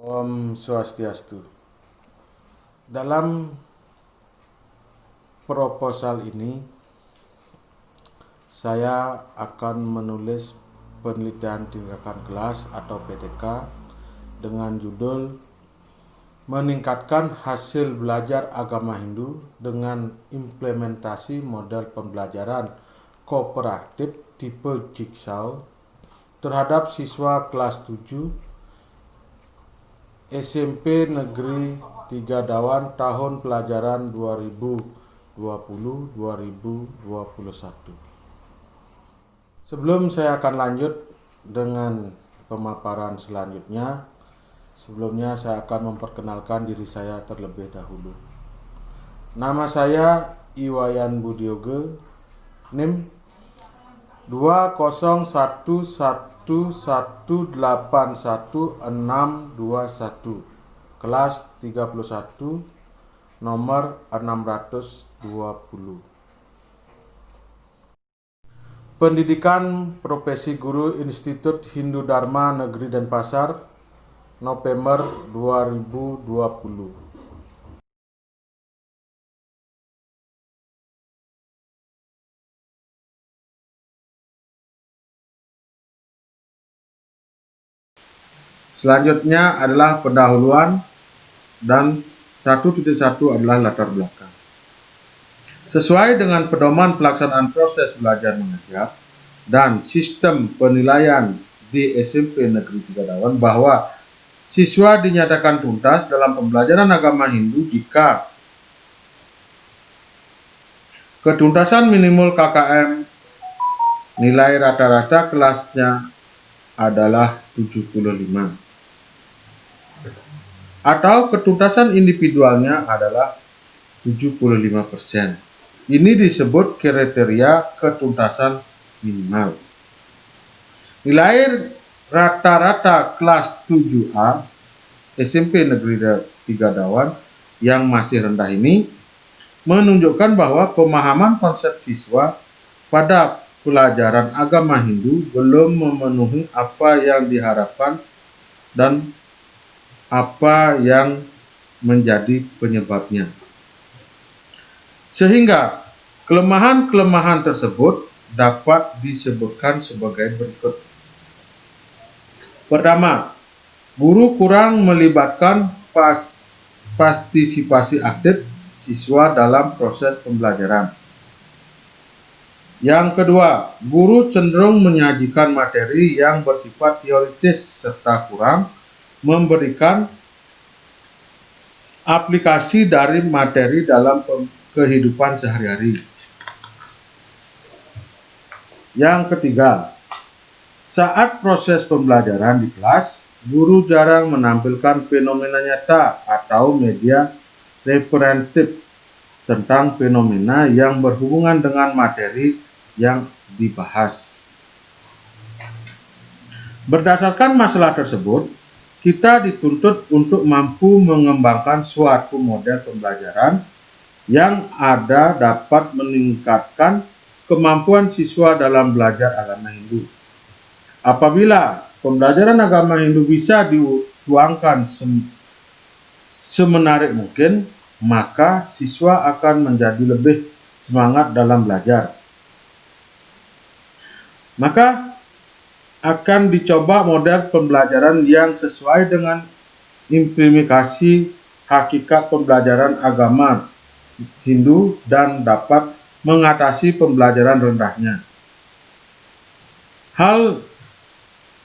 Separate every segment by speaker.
Speaker 1: Om Swastiastu. Dalam proposal ini, saya akan menulis penelitian tindakan kelas atau PTK dengan judul meningkatkan hasil belajar agama Hindu dengan implementasi model pembelajaran kooperatif tipe Jigsaw terhadap siswa kelas 7 SMP Negeri 3 Dawan tahun pelajaran 2020-2021. Sebelum saya akan lanjut dengan pemaparan selanjutnya, sebelumnya saya akan memperkenalkan diri saya terlebih dahulu. Nama saya Iwayan Budioge, NIM 201181621, kelas 31, nomor 620. Pendidikan Profesi Guru Institut Hindu Dharma Negeri Denpasar, November 2020. Selanjutnya adalah pendahuluan dan 1.1 adalah latar belakang. Sesuai dengan pedoman pelaksanaan proses belajar mengajar dan sistem penilaian di SMP Negeri 3 Dawan bahwa siswa dinyatakan tuntas dalam pembelajaran agama Hindu jika ketuntasan minimal KKM nilai rata-rata kelasnya adalah 75 atau ketuntasan individualnya adalah 75%. Ini disebut kriteria ketuntasan minimal. Nilai rata-rata kelas 7A SMP Negeri 3 Dawan yang masih rendah ini menunjukkan bahwa pemahaman konsep siswa pada pelajaran agama Hindu belum memenuhi apa yang diharapkan dan apa yang menjadi penyebabnya. Sehingga kelemahan-kelemahan tersebut dapat disebutkan sebagai berikut. Pertama, guru kurang melibatkan partisipasi aktif siswa dalam proses pembelajaran. Yang kedua, guru cenderung menyajikan materi yang bersifat teoritis serta kurang memberikan aplikasi dari materi dalam kehidupan sehari-hari. Yang ketiga, saat proses pembelajaran di kelas, guru jarang menampilkan fenomena nyata atau media referentif tentang fenomena yang berhubungan dengan materi yang dibahas. Berdasarkan masalah tersebut, kita dituntut untuk mampu mengembangkan suatu model pembelajaran yang ada dapat meningkatkan kemampuan siswa dalam belajar agama Hindu. Apabila pembelajaran agama Hindu bisa dituangkan semenarik mungkin, maka siswa akan menjadi lebih semangat dalam belajar. Maka akan dicoba model pembelajaran yang sesuai dengan implementasi hakikat pembelajaran agama Hindu dan dapat mengatasi pembelajaran rendahnya. Hal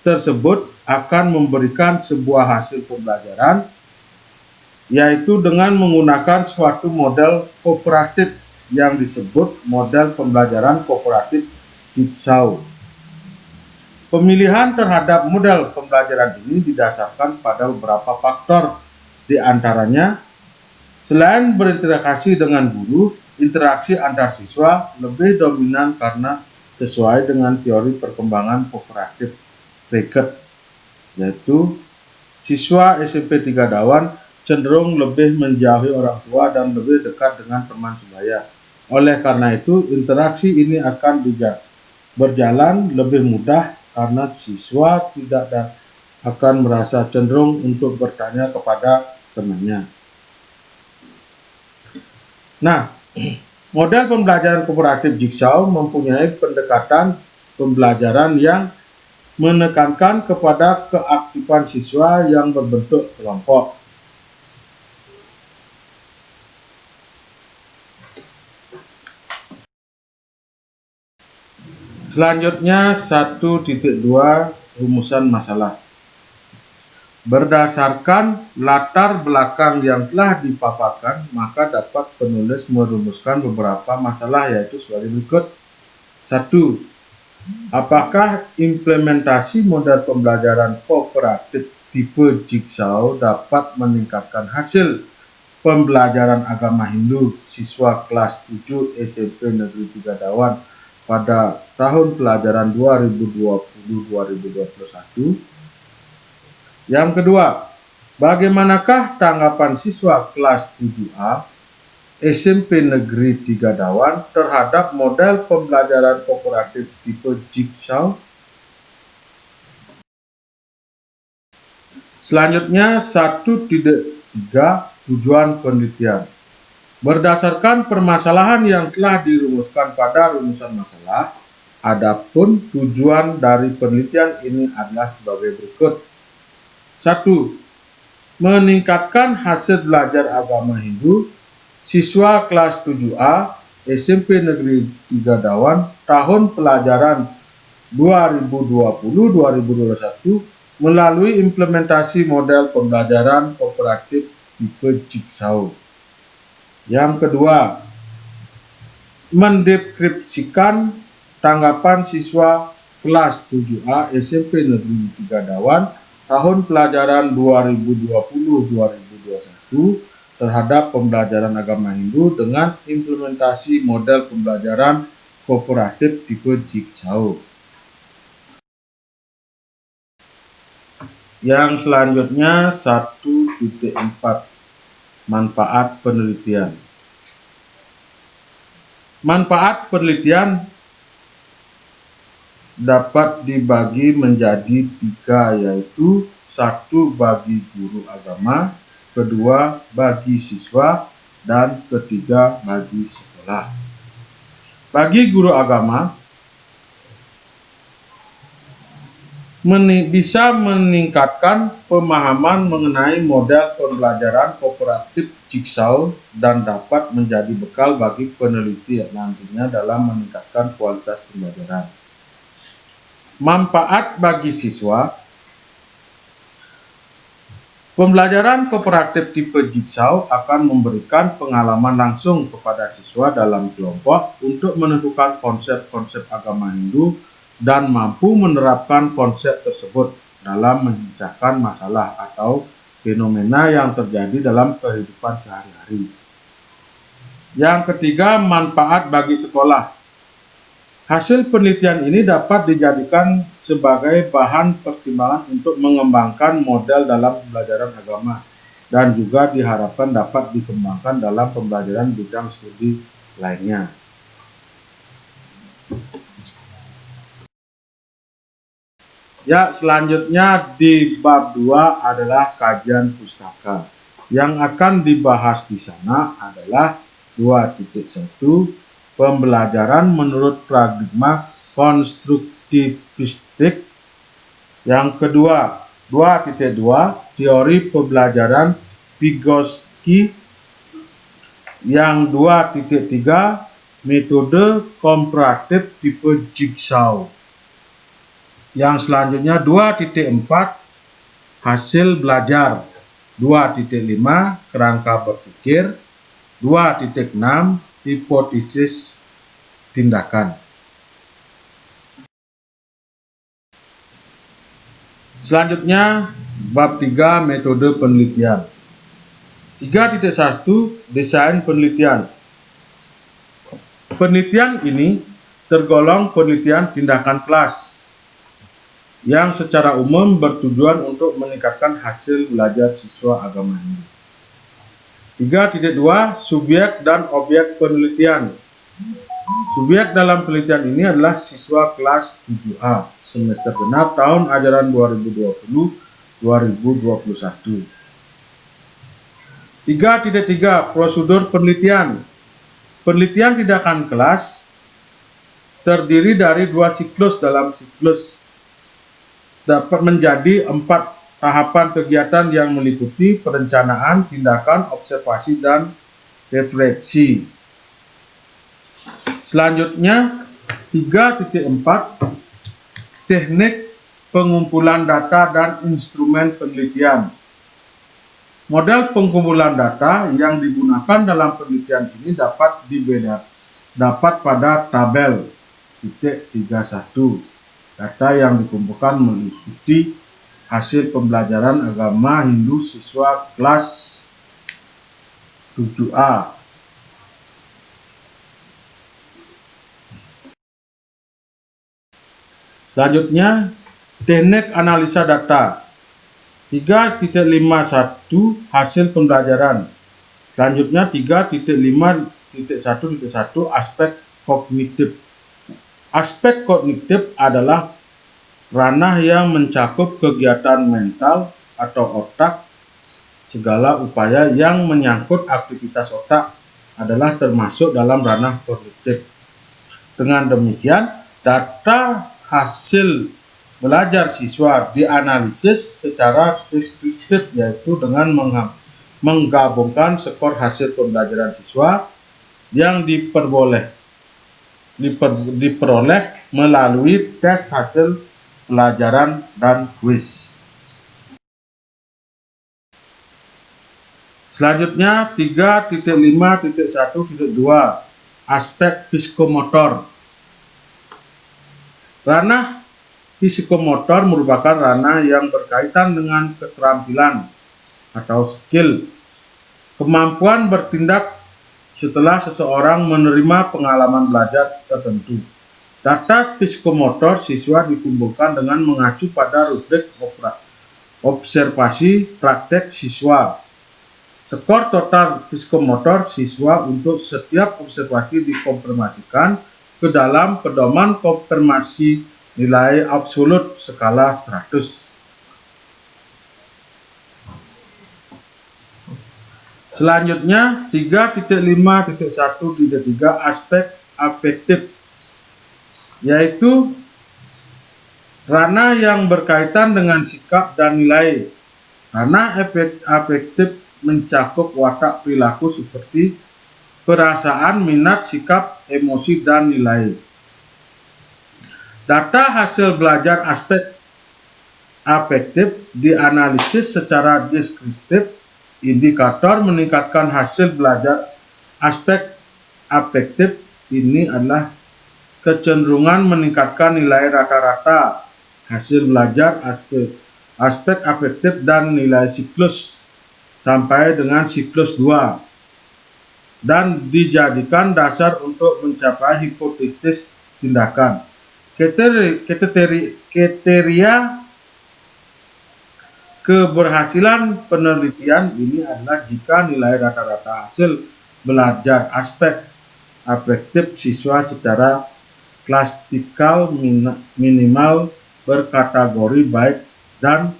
Speaker 1: tersebut akan memberikan sebuah hasil pembelajaran, yaitu dengan menggunakan suatu model kooperatif yang disebut model pembelajaran kooperatif Jigsaw. Pemilihan terhadap model pembelajaran ini didasarkan pada beberapa faktor, di antaranya selain berinteraksi dengan guru, interaksi antar siswa lebih dominan karena sesuai dengan teori perkembangan kooperatif Rickert, yaitu siswa SMP 3 Dawan cenderung lebih menjauhi orang tua dan lebih dekat dengan teman sebaya. Oleh karena itu, interaksi ini akan berjalan lebih mudah karena siswa tidak akan merasa cenderung untuk bertanya kepada temannya. Nah, model pembelajaran kooperatif Jigsaw mempunyai pendekatan pembelajaran yang menekankan kepada keaktifan siswa yang berbentuk kelompok. Selanjutnya 1.2 rumusan masalah. Berdasarkan latar belakang yang telah dipaparkan, maka dapat penulis merumuskan beberapa masalah, yaitu sebagai berikut. 1. Apakah implementasi model pembelajaran kooperatif tipe Jigsaw dapat meningkatkan hasil pembelajaran agama Hindu siswa kelas 7 SMP Negeri 3 Dawan pada tahun pelajaran 2020-2021? Yang kedua, bagaimanakah tanggapan siswa kelas 7A SMP Negeri 3 Dawan terhadap model pembelajaran kooperatif tipe Jigsaw? Selanjutnya 1.3 tujuan penelitian. Berdasarkan permasalahan yang telah dirumuskan pada rumusan masalah, adapun tujuan dari penelitian ini adalah sebagai berikut. 1. Meningkatkan hasil belajar agama Hindu siswa kelas 7A SMP Negeri 3 Dawan tahun pelajaran 2020-2021 melalui implementasi model pembelajaran kooperatif tipe Jigsaw. Yang kedua, mendeskripsikan tanggapan siswa kelas 7A SMP Negeri 3 Dawan tahun pelajaran 2020-2021 terhadap pembelajaran agama Hindu dengan implementasi model pembelajaran kooperatif tipe Jigsaw. Yang selanjutnya 1.4 manfaat penelitian. Manfaat penelitian dapat dibagi menjadi 3, yaitu 1 bagi guru agama, 2 bagi siswa, dan 3 bagi sekolah. Bagi guru agama, bisa meningkatkan pemahaman mengenai model pembelajaran kooperatif Jigsaw dan dapat menjadi bekal bagi peneliti nantinya dalam meningkatkan kualitas pembelajaran. Manfaat bagi siswa. Pembelajaran kooperatif tipe Jigsaw akan memberikan pengalaman langsung kepada siswa dalam kelompok untuk menentukan konsep-konsep agama Hindu dan mampu menerapkan konsep tersebut dalam memecahkan masalah atau fenomena yang terjadi dalam kehidupan sehari-hari. Yang ketiga, manfaat bagi sekolah. Hasil penelitian ini dapat dijadikan sebagai bahan pertimbangan untuk mengembangkan model dalam pembelajaran agama dan juga diharapkan dapat dikembangkan dalam pembelajaran bidang studi lainnya. Ya, selanjutnya di bab 2 adalah kajian pustaka. Yang akan dibahas di sana adalah 2.1 pembelajaran menurut paradigma konstruktivistik. Yang kedua, 2.2 teori pembelajaran Vygotsky. Yang 2.3 metode komparatif tipe Jigsaw. Yang selanjutnya 2.4 hasil belajar, 2.5 kerangka berpikir, 2.6 hipotesis tindakan. Selanjutnya bab 3 metode penelitian. 3.1 desain penelitian. Penelitian ini tergolong penelitian tindakan kelas yang secara umum bertujuan untuk meningkatkan hasil belajar siswa agama Hindu. 3.2 subjek dan objek penelitian. Subjek dalam penelitian ini adalah siswa kelas 7A semester genap tahun ajaran 2021. 3.3 Prosedur penelitian. Penelitian tindakan kelas terdiri dari 2 siklus. Dalam siklus dapat menjadi 4 tahapan kegiatan yang meliputi perencanaan, tindakan, observasi, dan refleksi. Selanjutnya 3.4 Teknik pengumpulan data dan instrumen penelitian. Model pengumpulan data yang digunakan dalam penelitian ini dapat pada tabel titik 31. Data yang dikumpulkan meliputi hasil pembelajaran agama Hindu siswa kelas 7A. Selanjutnya, teknik analisa data. 3.51 Hasil pembelajaran. Selanjutnya 3.5.1.1 Aspek kognitif. Aspek kognitif adalah ranah yang mencakup kegiatan mental atau otak. Segala upaya yang menyangkut aktivitas otak adalah termasuk dalam ranah kognitif. Dengan demikian, data hasil belajar siswa dianalisis secara deskriptif, yaitu dengan menggabungkan skor hasil pembelajaran siswa yang diperoleh melalui tes hasil pelajaran dan kuis. Selanjutnya 3.5.1.2 Aspek psikomotor. Ranah psikomotor merupakan ranah yang berkaitan dengan keterampilan atau skill, kemampuan bertindak setelah seseorang menerima pengalaman belajar tertentu. Data psikomotor siswa dikumpulkan dengan mengacu pada rubrik observasi praktek siswa. Skor total psikomotor siswa untuk setiap observasi dikonfirmasikan ke dalam pedoman konfirmasi nilai absolut skala 100. Selanjutnya 3.5.1.3 Aspek afektif, yaitu ranah yang berkaitan dengan sikap dan nilai. Ranah afektif mencakup watak perilaku seperti perasaan, minat, sikap, emosi, dan nilai. Data hasil belajar aspek afektif dianalisis secara deskriptif. Indikator meningkatkan hasil belajar aspek afektif ini adalah kecenderungan meningkatkan nilai rata-rata hasil belajar aspek afektif dan nilai siklus sampai dengan siklus 2, dan dijadikan dasar untuk mencapai hipotesis tindakan. Kriteria keberhasilan penelitian ini adalah jika nilai rata-rata hasil belajar aspek afektif siswa secara klasikal minimal berkategori baik dan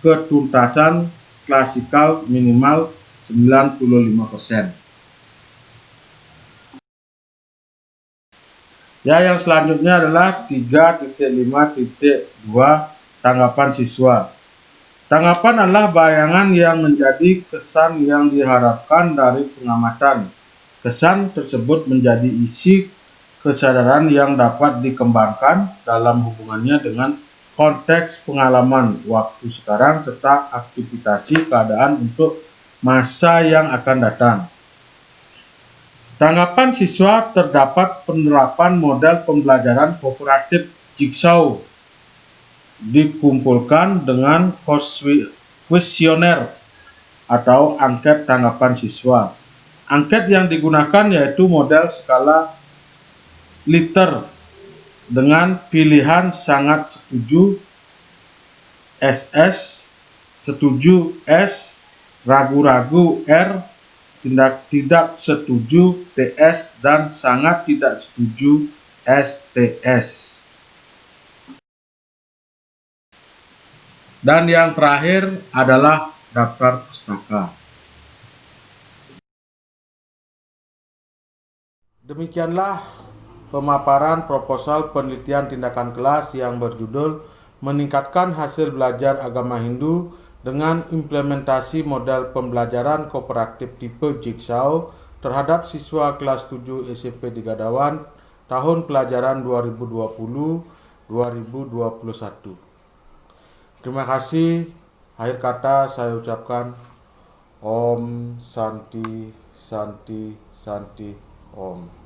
Speaker 1: ketuntasan klasikal minimal 95%. Yang selanjutnya adalah 3.5.2 Tanggapan siswa. Tanggapan adalah bayangan yang menjadi kesan yang diharapkan dari pengamatan. Kesan tersebut menjadi isi kesadaran yang dapat dikembangkan dalam hubungannya dengan konteks pengalaman waktu sekarang serta aktivitas keadaan untuk masa yang akan datang. Tanggapan siswa terdapat penerapan model pembelajaran kooperatif Jigsaw dikumpulkan dengan kuesioner atau angket tanggapan siswa. Angket yang digunakan yaitu model skala Likert dengan pilihan sangat setuju SS, setuju S, ragu-ragu R, tidak setuju TS, dan sangat tidak setuju STS. Dan yang terakhir adalah daftar pustaka. Demikianlah pemaparan proposal penelitian tindakan kelas yang berjudul Meningkatkan Hasil Belajar Agama Hindu dengan Implementasi Model Pembelajaran Kooperatif Tipe Jigsaw terhadap siswa kelas 7 SMP di Gadawan tahun pelajaran 2020-2021. Terima kasih. Akhir kata saya ucapkan Om Santi Santi Santi Om.